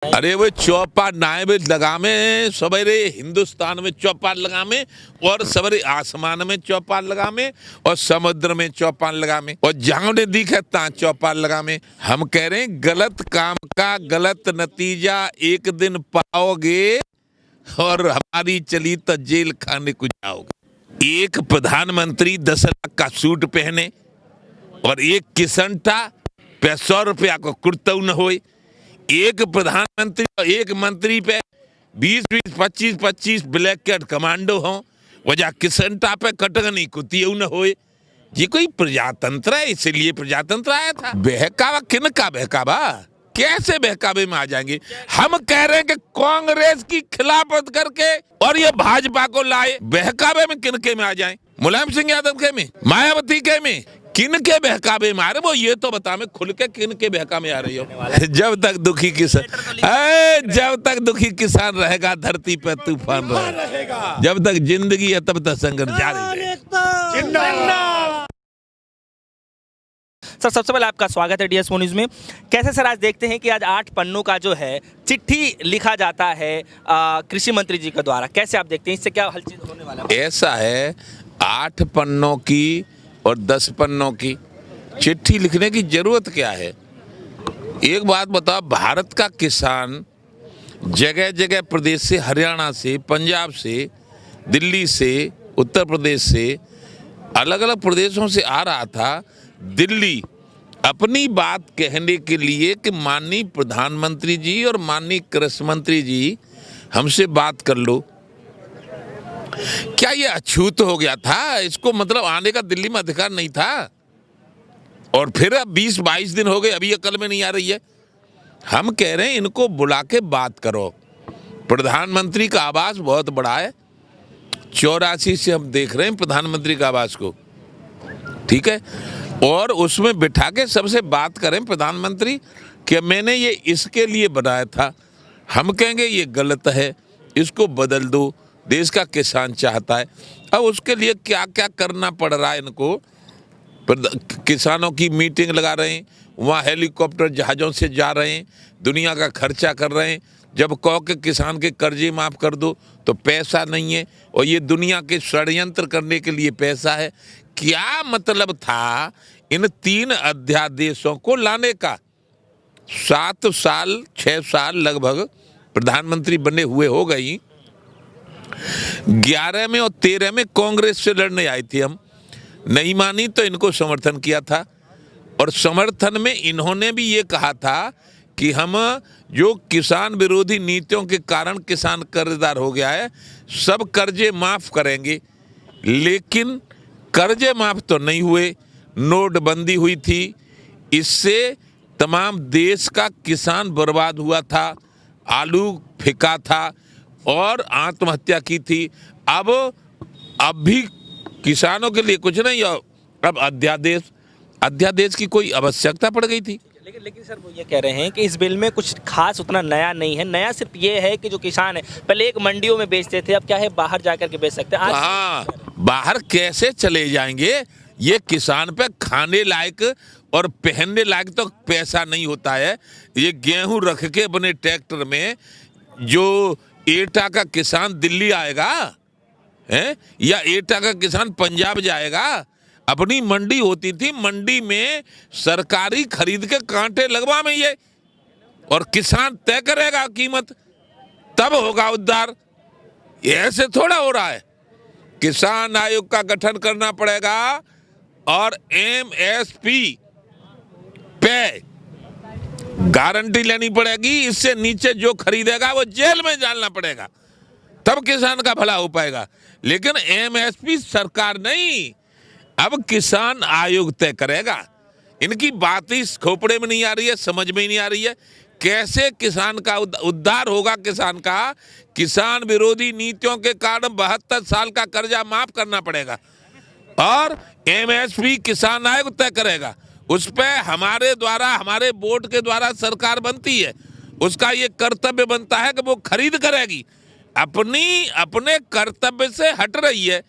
अरे वो चौपाल नाए में लगामे सवेरे हिंदुस्तान में चौपाल लगामे और सवेरे आसमान में चौपाल लगामे और समुद्र में चौपाल लगामे और जहां ने दिखे ता चौपाल लगामे। हम कह रहे हैं गलत काम का गलत नतीजा एक दिन पाओगे और हमारी चली तो जेल खाने को जाओगे। एक प्रधानमंत्री 10 लाख का सूट पहने और एक किसनटा 100 रुपया को कुर्ता न हो। एक प्रधानमंत्री और एक मंत्री पे 20-20, 25-25 ब्लैक कैट कमांडो हो, वजह किसनटा पे कटगनी कुत्ती न हो। ये कोई प्रजातंत्र है, इसलिए प्रजातंत्र आया था। बहकावा किन का बहकावा, कैसे बहकावे में आ जाएंगे? हम कह रहे हैं कि कांग्रेस की खिलाफत करके और ये भाजपा को लाए, बहकावे में किनके में आ जाएं? मुलायम सिंह यादव के में, मायावती के में, किन के बहकावे में आ रहे? वो ये तो बता मैं खुल के किन के बहका में आ रही हो? जब तक दुखी किसान रहेगा धरती पे तूफान रहेगा। जब तक जिंदगी है तब तक संघर्ष जारी रहेगा। सर, सबसे पहले आपका स्वागत है DS न्यूज़ में। कैसे सर आज देखते हैं कि आज 8 पन्नों का जो है चिट्ठी लिखा जाता है कृषि मंत्री जी के द्वारा, कैसे आप देखते हैं, इससे क्या हल चीज होने वाला है? ऐसा है, 8 पन्नों की और 10 पन्नों की चिट्ठी लिखने की जरूरत क्या है? एक बात बताओ, भारत का किसान जगह जगह प्रदेश से, हरियाणा से, पंजाब से, दिल्ली से, उत्तर प्रदेश से, अलग अलग प्रदेशों से आ रहा था दिल्ली अपनी बात कहने के लिए कि माननीय प्रधानमंत्री जी और माननीय कृषि मंत्री जी हमसे बात कर लो। क्या ये अछूत हो गया था? इसको मतलब आने का दिल्ली में अधिकार नहीं था? और फिर अब 20-22 दिन हो गए, अभी अकल में नहीं आ रही है। हम कह रहे हैं इनको बुला के बात करो। प्रधानमंत्री का आवास बहुत बड़ा है, 84 से हम देख रहे हैं प्रधानमंत्री का आवास को, ठीक है, और उसमें बिठा के सबसे बात करें प्रधानमंत्री कि मैंने ये इसके लिए बनाया था। हम कहेंगे ये गलत है, इसको बदल दो, देश का किसान चाहता है। अब उसके लिए क्या क्या करना पड़ रहा है इनको? किसानों की मीटिंग लगा रहे हैं, वहाँ हेलीकॉप्टर जहाज़ों से जा रहे हैं, दुनिया का खर्चा कर रहे हैं। जब कहो कि किसान के कर्जे माफ़ कर दो तो पैसा नहीं है, और ये दुनिया के षड्यंत्र करने के लिए पैसा है। क्या मतलब था इन 3 अध्यादेशों को लाने का? 7 साल 6 साल लगभग प्रधानमंत्री बने हुए हो गई। 11 में और 13 में कांग्रेस से लड़ने आई थी, हम नहीं मानी तो इनको समर्थन किया था, और समर्थन में इन्होंने भी ये कहा था कि हम जो किसान विरोधी नीतियों के कारण किसान कर्जदार हो गया है, सब कर्जे माफ करेंगे। लेकिन कर्जे माफ तो नहीं हुए, नोटबंदी हुई थी, इससे तमाम देश का किसान बर्बाद हुआ था, आलू फेंका था और आत्महत्या की थी। अब भी किसानों के लिए कुछ नहीं, अब अध्यादेश की कोई आवश्यकता पड़ गई थी। लेकिन सर वो ये कह रहे हैं कि इस बिल में कुछ खास उतना नया नहीं है। नया सिर्फ ये है कि जो किसान है पहले एक मंडियों में बेचते थे, अब क्या है बाहर जाकर के बेच सकते हैं। हाँ, बाहर कैसे चले जाएंगे? ये किसान पे खाने लायक और पहनने लायक तो पैसा नहीं होता है। ये गेहूं रख के अपने ट्रैक्टर में जो एटा का किसान दिल्ली आएगा है, या एटा का किसान पंजाब जाएगा? अपनी मंडी होती थी, मंडी में सरकारी खरीद के कांटे लगवा में ये, और किसान तय करेगा कीमत, तब होगा उद्धार। ऐसे थोड़ा हो रहा है। किसान आयोग का गठन करना पड़ेगा और MSP पे गारंटी लेनी पड़ेगी। इससे नीचे जो खरीदेगा वो जेल में डालना पड़ेगा, तब किसान का भला हो पाएगा। लेकिन MSP सरकार नहीं, अब किसान आयोग तय करेगा। इनकी बात ही खोपड़े में नहीं आ रही है, समझ में ही नहीं आ रही है। कैसे किसान का उद्धार होगा? किसान विरोधी नीतियों के कारण 72 साल का कर्जा माफ करना पड़ेगा, और MSP किसान आयोग तय करेगा। उस पर हमारे द्वारा, हमारे बोर्ड के द्वारा सरकार बनती है, उसका ये कर्तव्य बनता है कि वो खरीद करेगी। अपने कर्तव्य से हट रही है।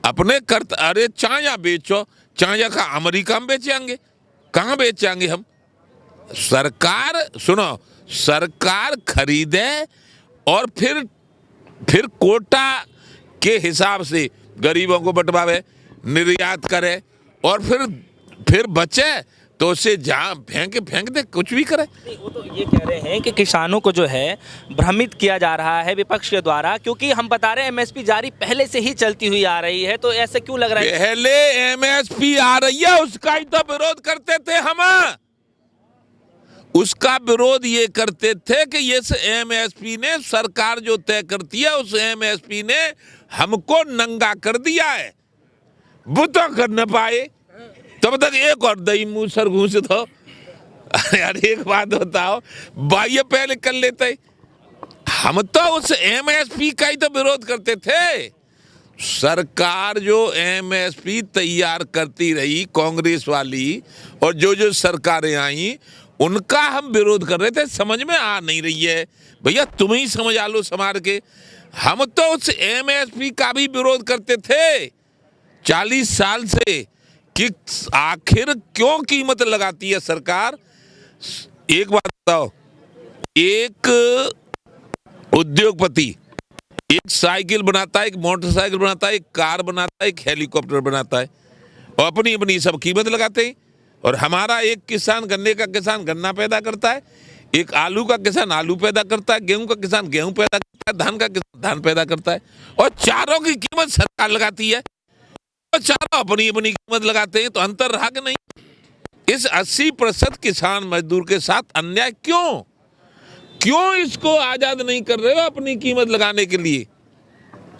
अरे चाया बेचो, चाया का अमेरिका में बेचेंगे, कहाँ बेचेंगे हम? सरकार सुनो, सरकार खरीदे और फिर कोटा के हिसाब से गरीबों को बंटवावे, निर्यात करे और फिर बचे तो उसे जहाँ फेंक दे, कुछ भी करे। नहीं, वो तो ये कह रहे हैं कि किसानों को जो है भ्रमित किया जा रहा है विपक्ष के द्वारा, क्योंकि हम बता रहे हैं एमएसपी जारी पहले से ही चलती हुई आ रही है, तो ऐसे क्यों लग रहा है? पहले एमएसपी आ रही है, उसका ही तो विरोध करते थे हम। उसका विरोध ये करते थे कि ये एमएसपी ने, सरकार जो तय करती है उस एमएसपी ने हमको नंगा कर दिया है, वो तो कर न पाए। तब तक एक और दही मुंह सर घूंसत हो। यार एक बात बताओ, बाह्य पहले कर लेते। हम तो उस एमएसपी का ही तो विरोध करते थे। सरकार जो एमएसपी तैयार करती रही कांग्रेस वाली, और जो सरकारें आई उनका हम विरोध कर रहे थे। समझ में आ नहीं रही है भैया, तुम ही समझ आ लो संभाल के। हम तो उस एमएसपी का भी विरोध करते थे 40 साल से कि आखिर क्यों कीमत लगाती है सरकार। एक बात बताओ, एक उद्योगपति एक साइकिल बनाता है, एक मोटरसाइकिल बनाता है, एक कार बनाता है, एक हेलीकॉप्टर बनाता है, और अपनी अपनी सब कीमत लगाते हैं। और हमारा एक किसान, गन्ने का किसान गन्ना पैदा करता है, एक आलू का किसान आलू पैदा करता है, गेहूं का किसान गेहूं पैदा करता है, धान का किसान धान पैदा करता है, और चारों की कीमत सरकार लगाती है, और चारों अपनी अपनी कीमत लगाते हैं। तो अंतर रहा कि नहीं? इस 80% किसान मजदूर के साथ अन्याय क्यों इसको आजाद नहीं कर रहे हो अपनी कीमत लगाने के लिए?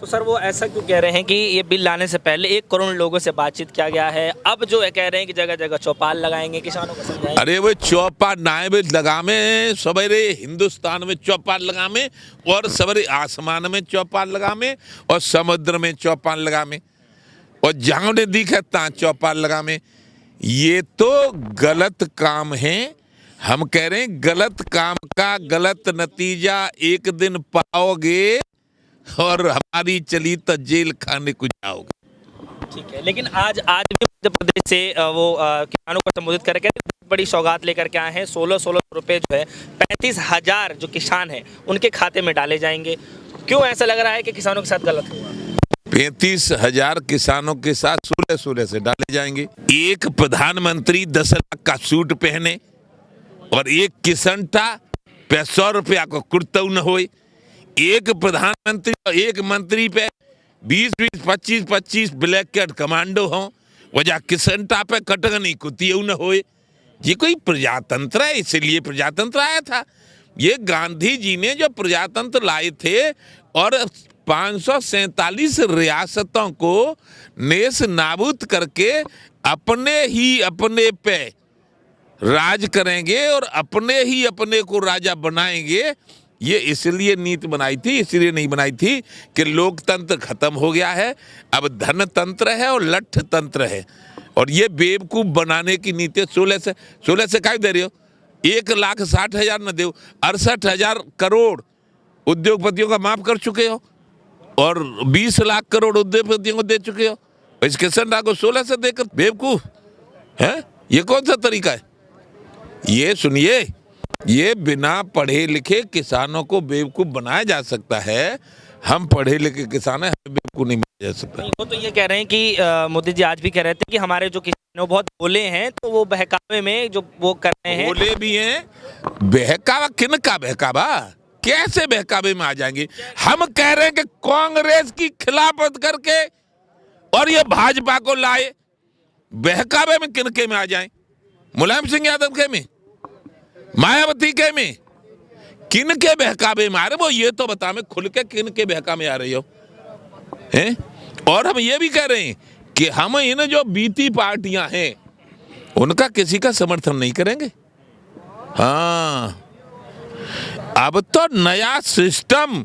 तो सर वो ऐसा क्यों कह रहे हैं कि ये बिल लाने से पहले 1 करोड़ लोगों से बातचीत किया गया है, अब जो है कह रहे हैं कि जगह जगह चौपाल लगाएंगे, किसानों को समझाएंगे। अरे वो चौपाल नाए लगामे, सवेरे हिंदुस्तान में चौपाल लगामे, और सवेरे आसमान में चौपाल लगामे, और समुद्र में चौपाल लगामे, और जहाँ ने दिखे तहाँ चौपाल लगामे। ये तो गलत काम है। हम कह रहे हैं गलत काम का गलत नतीजा एक दिन पाओगे, और हमारी चली तो जेल खाने को जाओगे। ठीक है, लेकिन आज भी मध्य प्रदेश से वो किसानों को संबोधित करके बड़ी सौगात लेकर के आए हैं। 1600 रुपये जो है 35,000 जो किसान हैं उनके खाते में डाले जाएंगे। क्यों ऐसा लग रहा है कि किसानों के साथ गलत हुआ? 35,000 किसानों के साथ 16 से डाले जाएंगे। एक प्रधानमंत्री 10 लाख का सूट पहने और एक किसान था 100 रुपया को कुर्ता न हो। एक प्रधानमंत्री और एक मंत्री पे 20-20, 25-25 ब्लैक कैट कमांडो हों, वजह किसनटा पे कटगनी कुत्ती न हो। ये कोई प्रजातंत्र है? इसलिए प्रजातंत्र आया था। ये गांधी जी ने जो प्रजातंत्र लाए थे, और 547 रियासतों को नेस नाबूद करके अपने पे राज करेंगे और अपने को राजा बनाएंगे। ये इसलिए नीति बनाई थी, इसलिए नहीं बनाई थी कि लोकतंत्र खत्म हो गया है, अब धनतंत्र है और लठ तंत्र है। और ये बेवकूफ बनाने की नीति 16 से क्या दे रहे हो? 1,60,000 न दो, 68,000 करोड़ उद्योगपतियों का माफ कर चुके हो, और 20 लाख करोड़ उद्योगपतियों को दे चुके हो। इस किसान को 16 से देकर बेवकूफ है? ये कौन सा तरीका है? ये सुनिए, ये बिना पढ़े लिखे किसानों को बेवकूफ बनाया जा सकता है। हम पढ़े लिखे किसान हैं, हमें बेवकूफ नहीं बनाया जा सकता। वो तो ये कह रहे हैं कि मोदी जी आज भी कह रहे थे कि हमारे जो किसान वो बहुत भोले हैं, तो वो बहकावे में जो वो कर रहे हैं। भोले भी हैं। बहकावा किन का बहकावा? कैसे बहकावे में आ जाएंगे? हम कह रहे हैं कि कांग्रेस की खिलाफत करके और ये भाजपा को लाए, बहकावे में किनके में आ जाएं? मुलायम सिंह यादव के में, मायावती के में, किन के बहकावे में आ रहे? वो ये तो बता मैं खुल के किन के बहका में आ रही हो हैं? और हम ये भी कह रहे हैं कि हम इन जो बीती पार्टियां हैं उनका किसी का समर्थन नहीं करेंगे। हाँ, अब तो नया सिस्टम,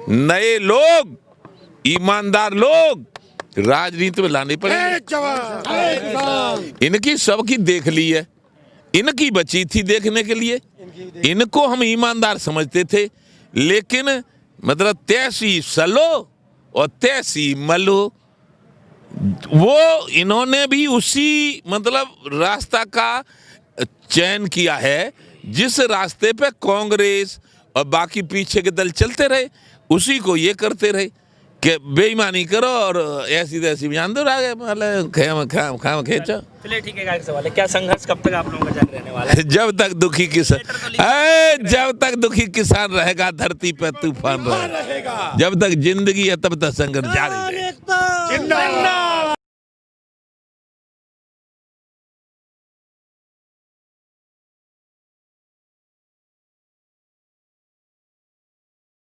नए लोग, ईमानदार लोग राजनीति में लाने पड़ेंगे। इनकी सबकी देख ली है, इनकी बची थी देखने के लिए। इनको हम ईमानदार समझते थे, लेकिन मतलब तैसी सलो और तैसी मलो, वो इन्होंने भी उसी मतलब रास्ता का चयन किया है जिस रास्ते पे कांग्रेस और बाकी पीछे के दल चलते रहे उसी को ये करते रहे कि बेईमानी करो और ऐसी तैसी बयान दो आगे मतलब खाम खींचो। चलिए ठीक है, एक सवाल है, क्या संघर्ष कब तक आप लोगों का जारी रहने वाला है? जब तक दुखी किसान रहेगा धरती पे तूफान रहेगा। जब तक जिंदगी है तब तक संघर्ष जारी रहेगा।